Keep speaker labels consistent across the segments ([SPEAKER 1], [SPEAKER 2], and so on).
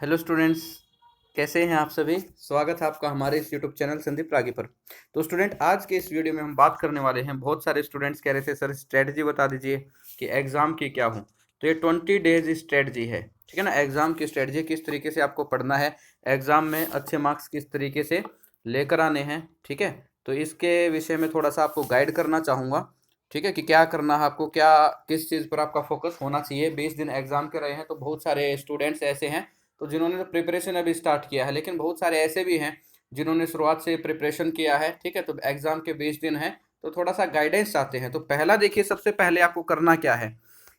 [SPEAKER 1] Hello students, कैसे हैं आप सभी। स्वागत है आपका हमारे इस यूट्यूब चैनल संदीप रागी पर। तो स्टूडेंट, आज के इस वीडियो में हम बात करने वाले हैं। बहुत सारे स्टूडेंट्स कह रहे थे सर स्ट्रेटजी बता दीजिए कि एग्जाम की क्या हो। तो ये 20 डेज स्ट्रेटजी है, ठीक है ना। एग्जाम की स्ट्रेटजी किस तरीके से आपको पढ़ना है, एग्जाम में अच्छे मार्क्स किस तरीके से लेकर आने हैं, ठीक है। तो इसके विषय में थोड़ा सा आपको गाइड करना चाहूँगा, ठीक है, कि क्या करना है आपको, क्या किस चीज़ पर आपका फोकस होना चाहिए। 20 दिन एग्जाम के रहे हैं, तो बहुत सारे स्टूडेंट्स ऐसे हैं तो जिन्होंने तो प्रिपरेशन अभी स्टार्ट किया है, लेकिन बहुत सारे ऐसे भी हैं जिन्होंने शुरुआत से प्रिपरेशन किया है, ठीक है। तो एग्जाम के 20 दिन है, तो थोड़ा सा गाइडेंस चाहते हैं। तो पहला देखिए, सबसे पहले आपको करना क्या है।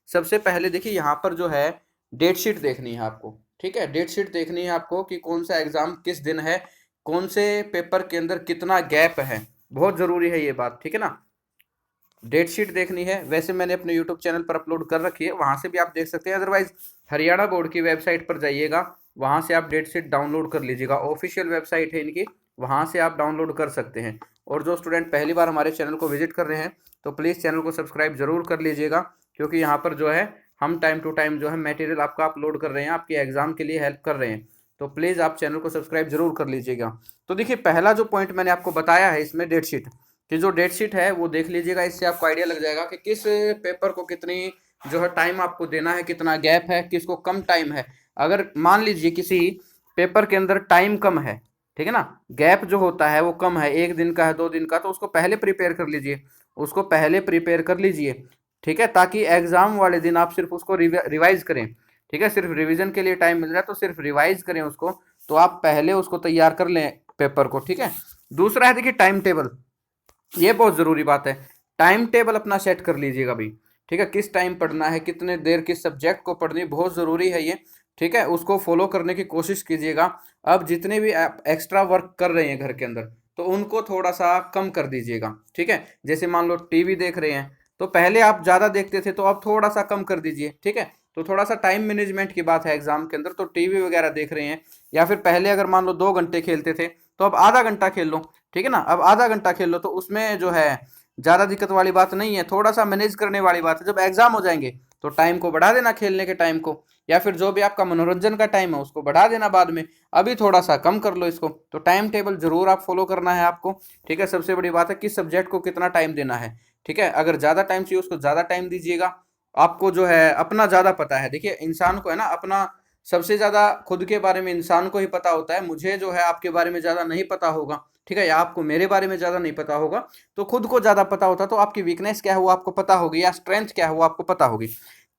[SPEAKER 1] सबसे पहले देखिए, यहाँ पर जो है डेट शीट देखनी है आपको, ठीक है। डेट शीट देखनी है आपको कि कौन सा एग्जाम किस दिन है, कौन से पेपर के अंदर कितना गैप है। बहुत जरूरी है ये बात, ठीक है ना। डेट शीट देखनी है। वैसे मैंने अपने यूट्यूब चैनल पर अपलोड कर रखी है, वहां से भी आप देख सकते हैं। अदरवाइज हरियाणा बोर्ड की वेबसाइट पर जाइएगा, वहां से आप डेट शीट डाउनलोड कर लीजिएगा। ऑफिशियल वेबसाइट है इनकी, वहां से आप डाउनलोड कर सकते हैं। और जो स्टूडेंट पहली बार हमारे चैनल को विजिट कर रहे हैं, तो प्लीज़ चैनल को सब्सक्राइब जरूर कर लीजिएगा, क्योंकि यहाँ पर जो है हम टाइम टू टाइम जो है मटेरियल आपका अपलोड कर रहे हैं, आपके एग्जाम के लिए हेल्प कर रहे हैं। तो प्लीज़ आप चैनल को सब्सक्राइब जरूर कर लीजिएगा। तो देखिए, पहला जो पॉइंट मैंने आपको बताया है इसमें डेट शीट कि जो डेट शीट है वो देख लीजिएगा। इससे आपको आइडिया लग जाएगा कि किस पेपर को कितनी जो है टाइम आपको देना है, कितना गैप है, किसको कम टाइम है। अगर मान लीजिए किसी पेपर के अंदर टाइम कम है, ठीक है ना, गैप जो होता है वो कम है, 1 दिन का है, 2 दिन का, तो उसको पहले प्रिपेयर कर लीजिए, उसको पहले प्रिपेयर कर लीजिए, ठीक है। ताकि एग्जाम वाले दिन आप सिर्फ उसको रिवाइज करें, ठीक है। सिर्फ रिवीजन के लिए टाइम मिल रहा है तो सिर्फ रिवाइज करें उसको। तो आप पहले उसको तैयार कर लें पेपर को, ठीक है। दूसरा है देखिए टाइम टेबल, ये बहुत ज़रूरी बात है। टाइम टेबल अपना सेट कर लीजिएगा भाई, ठीक है। किस टाइम पढ़ना है, कितने देर किस सब्जेक्ट को पढ़नी, बहुत ज़रूरी है ये, ठीक है। उसको फॉलो करने की कोशिश कीजिएगा। अब जितने भी आप एक्स्ट्रा वर्क कर रहे हैं घर के अंदर, तो उनको थोड़ा सा कम कर दीजिएगा, ठीक है। जैसे मान लो टीवी देख रहे हैं, तो पहले आप ज़्यादा देखते थे, तो अब थोड़ा सा कम कर दीजिए, ठीक है। तो थोड़ा सा टाइम मैनेजमेंट की बात है एग्जाम के अंदर। तो टीवी वगैरह देख रहे हैं, या फिर पहले अगर मान लो 2 घंटे खेलते थे, तो अब आधा घंटा खेल लो, ठीक है ना। अब आधा घंटा खेल लो, तो उसमें जो है ज़्यादा दिक्कत वाली बात नहीं है, थोड़ा सा मैनेज करने वाली बात है। जब एग्जाम हो जाएंगे तो टाइम को बढ़ा देना, खेलने के टाइम को, या फिर जो भी आपका मनोरंजन का टाइम है उसको बढ़ा देना बाद में। अभी थोड़ा सा कम कर लो इसको। तो टाइम टेबल जरूर आप फॉलो करना है आपको, ठीक है। सबसे बड़ी बात है किस सब्जेक्ट को कितना टाइम देना है, ठीक है। अगर ज़्यादा टाइम चाहिए उसको ज़्यादा टाइम दीजिएगा। आपको जो है अपना ज़्यादा पता है। देखिए, इंसान को है ना अपना सबसे ज़्यादा खुद के बारे में इंसान को ही पता होता है। मुझे जो है आपके बारे में ज़्यादा नहीं पता होगा, ठीक है, या आपको मेरे बारे में ज़्यादा नहीं पता होगा। तो खुद को ज़्यादा पता होता, तो आपकी वीकनेस क्या है वो आपको पता होगी, या स्ट्रेंथ क्या है वो आपको पता होगी।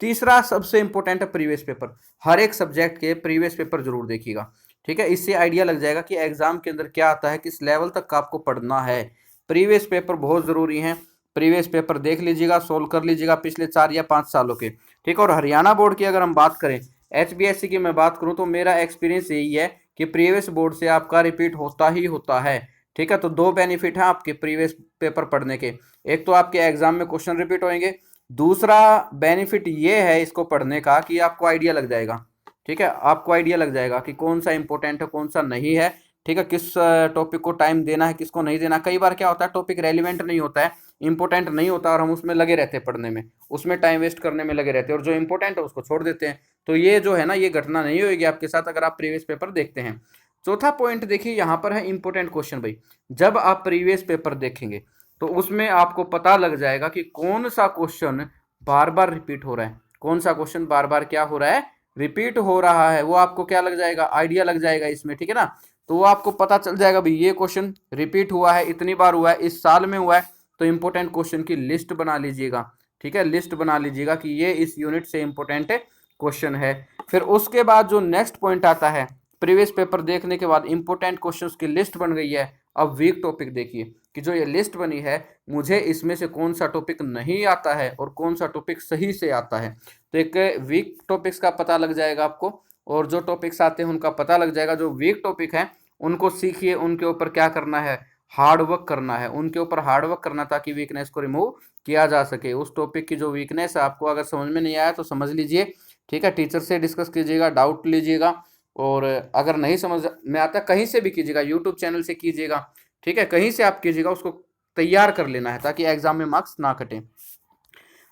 [SPEAKER 1] तीसरा सबसे इंपॉर्टेंट है प्रीवियस पेपर। हर एक सब्जेक्ट के प्रीवियस पेपर जरूर देखिएगा, ठीक है। इससे आइडिया लग जाएगा कि एग्जाम के अंदर क्या आता है, किस लेवल तक आपको पढ़ना है। प्रीवियस पेपर बहुत ज़रूरी हैं। प्रीवियस पेपर देख लीजिएगा, सोल्व कर लीजिएगा पिछले 4 या 5 सालों के, ठीक है। और हरियाणा बोर्ड की अगर हम बात करें, HBSC की मैं बात करूं, तो मेरा एक्सपीरियंस यही है कि प्रीवियस बोर्ड से आपका रिपीट होता ही होता है, ठीक है। तो 2 बेनिफिट हैं आपके प्रीवियस पेपर पढ़ने के। एक तो आपके एग्जाम में क्वेश्चन रिपीट होंगे, दूसरा बेनिफिट ये है इसको पढ़ने का कि आपको आइडिया लग जाएगा, ठीक है। आपको आइडिया लग जाएगा कि कौन सा इंपॉर्टेंट है, कौन सा नहीं है, ठीक है। किस टॉपिक को टाइम देना है, किसको नहीं देना। कई बार क्या होता है, टॉपिक रेलिवेंट नहीं होता है, इंपॉर्टेंट नहीं होता, और हम उसमें लगे रहते हैं पढ़ने में, उसमें टाइम वेस्ट करने में लगे रहते हैं, और जो इंपॉर्टेंट है उसको छोड़ देते हैं। तो ये जो है ना, ये घटना नहीं होगी आपके साथ अगर आप प्रीवियस पेपर देखते हैं। चौथा पॉइंट देखिए, यहाँ पर है इंपॉर्टेंट क्वेश्चन भाई। जब आप प्रीवियस पेपर देखेंगे तो उसमें आपको पता लग जाएगा कि कौन सा क्वेश्चन बार बार रिपीट हो रहा है, कौन सा क्वेश्चन बार बार क्या हो रहा है, रिपीट हो रहा है। वो आपको क्या लग जाएगा, आइडिया लग जाएगा इसमें, ठीक है ना। तो वो आपको पता चल जाएगा भाई ये क्वेश्चन रिपीट हुआ है, इतनी बार हुआ है, इस साल में हुआ है। तो इंपॉर्टेंट क्वेश्चन की लिस्ट बना लीजिएगा, ठीक है। लिस्ट बना लीजिएगा कि ये इस यूनिट से इंपॉर्टेंट क्वेश्चन है। फिर उसके बाद जो नेक्स्ट पॉइंट आता है, प्रीवियस पेपर देखने के बाद इंपॉर्टेंट क्वेश्चंस की लिस्ट बन गई है। अब वीक टॉपिक देखिए कि जो ये लिस्ट बनी है, मुझे इसमें से कौन सा टॉपिक नहीं आता है और कौन सा टॉपिक सही से आता है। तो एक वीक टॉपिक्स का पता लग जाएगा आपको, और जो टॉपिक्स आते हैं उनका पता लग जाएगा। जो वीक टॉपिक है उनको सीखिए, उनके ऊपर क्या करना है, हार्ड वर्क करना है, उनके ऊपर हार्ड वर्क करना, ताकि वीकनेस को रिमूव किया जा सके। उस टॉपिक की जो वीकनेस है, आपको अगर समझ में नहीं आया तो समझ लीजिए, ठीक है। टीचर से डिस्कस कीजिएगा, डाउट लीजिएगा, और अगर नहीं समझ में आता कहीं से भी कीजिएगा, यूट्यूब चैनल से कीजिएगा, ठीक है, कहीं से आप कीजिएगा। उसको तैयार कर लेना है ताकि एग्जाम में मार्क्स ना कटें।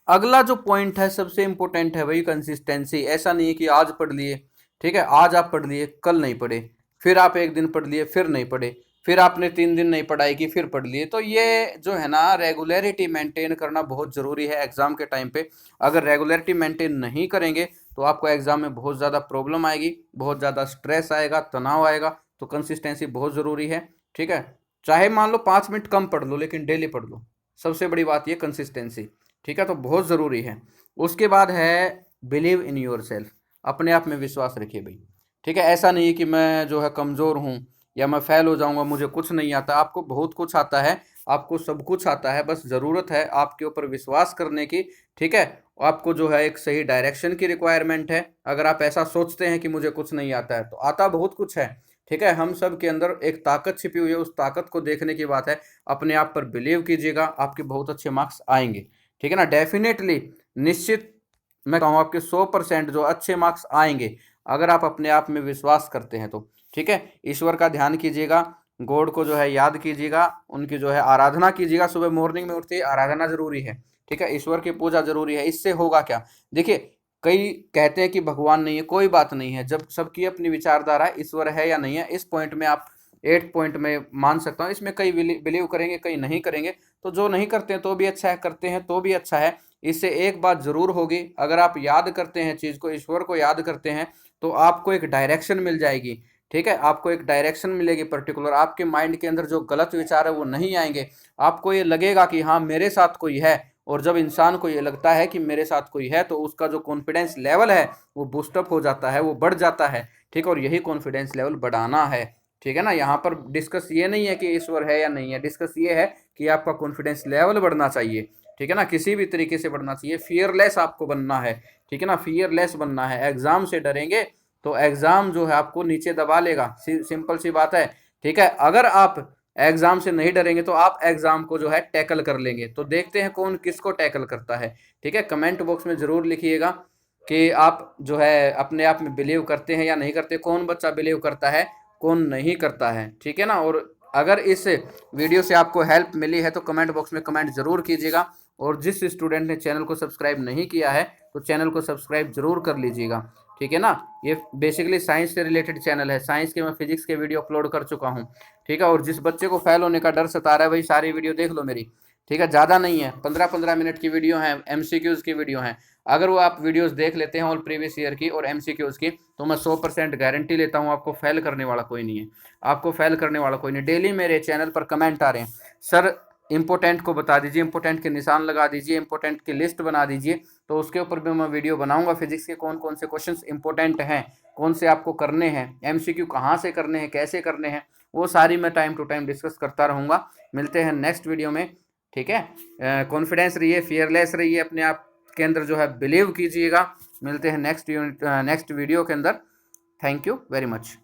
[SPEAKER 1] अगला जो पॉइंट है सबसे इंपॉर्टेंट है वही कंसिस्टेंसी। ऐसा नहीं है कि आज पढ़ लिए, ठीक है, आज आप पढ़ लिए, कल नहीं पढ़े, फिर आप एक दिन पढ़ लिए, फिर नहीं पढ़े, फिर आपने 3 दिन नहीं पढ़ाई की, फिर पढ़ लिए। तो ये जो है ना, रेगुलरिटी मेंटेन करना बहुत ज़रूरी है एग्ज़ाम के टाइम पे। अगर रेगुलरिटी मेंटेन नहीं करेंगे तो आपको एग्ज़ाम में बहुत ज़्यादा प्रॉब्लम आएगी, बहुत ज़्यादा स्ट्रेस आएगा, तनाव आएगा। तो कंसिस्टेंसी बहुत ज़रूरी है। ठीक है, चाहे मान लो 5 मिनट कम पढ़ लो, लेकिन डेली पढ़ लो। सबसे बड़ी बात ये कंसिस्टेंसी। ठीक है, तो बहुत ज़रूरी है। उसके बाद है बिलीव इन योर सेल्फ, अपने आप में विश्वास रखिए भाई। ठीक है, ऐसा नहीं है कि मैं जो है कमज़ोर हूँ या मैं फेल हो जाऊंगा, मुझे कुछ नहीं आता। आपको बहुत कुछ आता है, आपको सब कुछ आता है, बस ज़रूरत है आपके ऊपर विश्वास करने की। ठीक है, आपको जो है एक सही डायरेक्शन की रिक्वायरमेंट है। अगर आप ऐसा सोचते हैं कि मुझे कुछ नहीं आता है, तो आता बहुत कुछ है। ठीक है, हम सब के अंदर एक ताकत छिपी हुई है, उस ताकत को देखने की बात है। अपने आप पर बिलीव कीजिएगा, आपके बहुत अच्छे मार्क्स आएंगे। ठीक है ना, डेफिनेटली, निश्चित मैं कहूँ आपके 100% जो अच्छे मार्क्स आएंगे, अगर आप अपने आप में विश्वास करते हैं तो। ठीक है, ईश्वर का ध्यान कीजिएगा, गॉड को जो है याद कीजिएगा, उनकी जो है आराधना कीजिएगा। सुबह मॉर्निंग में उठते ही आराधना जरूरी है। ठीक है, ईश्वर की पूजा जरूरी है। इससे होगा क्या, देखिए, कई कहते हैं कि भगवान नहीं है, कोई बात नहीं है। जब सबकी अपनी विचारधारा है, ईश्वर है या नहीं है, इस पॉइंट में आप 8 पॉइंट में मान सकता हूँ। इसमें कई बिलीव करेंगे, कई नहीं करेंगे। तो जो नहीं करते हैं तो भी अच्छा है, करते हैं तो भी अच्छा है। इससे एक बात जरूर होगी, अगर आप याद करते हैं चीज को, ईश्वर को याद करते हैं, तो आपको एक डायरेक्शन मिल जाएगी। ठीक है, आपको एक डायरेक्शन मिलेगी पर्टिकुलर। आपके माइंड के अंदर जो गलत विचार है वो नहीं आएंगे। आपको ये लगेगा कि हाँ, मेरे साथ कोई है। और जब इंसान को ये लगता है कि मेरे साथ कोई है, तो उसका जो कॉन्फिडेंस लेवल है वो बूस्टअप हो जाता है, वो बढ़ जाता है। ठीक है, और यही कॉन्फिडेंस लेवल बढ़ाना है। ठीक है ना, यहाँ पर डिस्कस ये नहीं है कि ईश्वर है या नहीं है, डिस्कस ये है कि आपका कॉन्फिडेंस लेवल बढ़ना चाहिए। ठीक है ना, किसी भी तरीके से बढ़ना चाहिए। फियरलेस आपको बनना है। ठीक है ना, फियरलेस बनना है। एग्जाम से डरेंगे तो एग्जाम जो है आपको नीचे दबा लेगा, सिंपल सी बात है। ठीक है, अगर आप एग्जाम से नहीं डरेंगे तो आप एग्जाम को जो है टैकल कर लेंगे। तो देखते हैं कौन किसको टैकल करता है। ठीक है, कमेंट बॉक्स में जरूर लिखिएगा कि आप जो है अपने आप में बिलीव करते हैं या नहीं करते, कौन बच्चा बिलीव करता है, कौन नहीं करता है। ठीक है ना, और अगर इस वीडियो से आपको हेल्प मिली है तो कमेंट बॉक्स में कमेंट जरूर कीजिएगा। और जिस स्टूडेंट ने चैनल को सब्सक्राइब नहीं किया है तो चैनल को सब्सक्राइब जरूर कर लीजिएगा। ठीक है ना, ये बेसिकली साइंस से रिलेटेड चैनल है। साइंस के मैं फिजिक्स के वीडियो अपलोड कर चुका हूँ। ठीक है, और जिस बच्चे को फेल होने का डर सता रहा है, भाई सारी वीडियो देख लो मेरी। ठीक है, ज़्यादा नहीं है, 15-15 मिनट की वीडियो है, MCQs की वीडियो है। अगर वो आप वीडियोस देख लेते हैं ऑल प्रीवियस ईयर की और MCQs की, तो मैं 100% गारंटी लेता हूँ आपको फेल करने वाला कोई नहीं है। आपको फेल करने वाला कोई नहीं। डेली मेरे चैनल पर कमेंट आ रहे हैं, सर इंपोर्टेंट को बता दीजिए, इंपोर्टेंट के निशान लगा दीजिए, इंपोर्टेंट की लिस्ट बना दीजिए। तो उसके ऊपर भी मैं वीडियो बनाऊंगा। फिजिक्स के कौन कौन से क्वेश्चंस इंपॉर्टेंट हैं, कौन से आपको करने हैं, MCQ कहाँ से करने हैं, कैसे करने हैं, वो सारी मैं टाइम टू टाइम डिस्कस करता रहूँगा। मिलते हैं नेक्स्ट वीडियो में। ठीक है, कॉन्फिडेंस रहिए, फियरलेस रहिए, अपने आप के अंदर जो है बिलीव कीजिएगा। मिलते हैं नेक्स्ट वीडियो के अंदर। Thank you very much.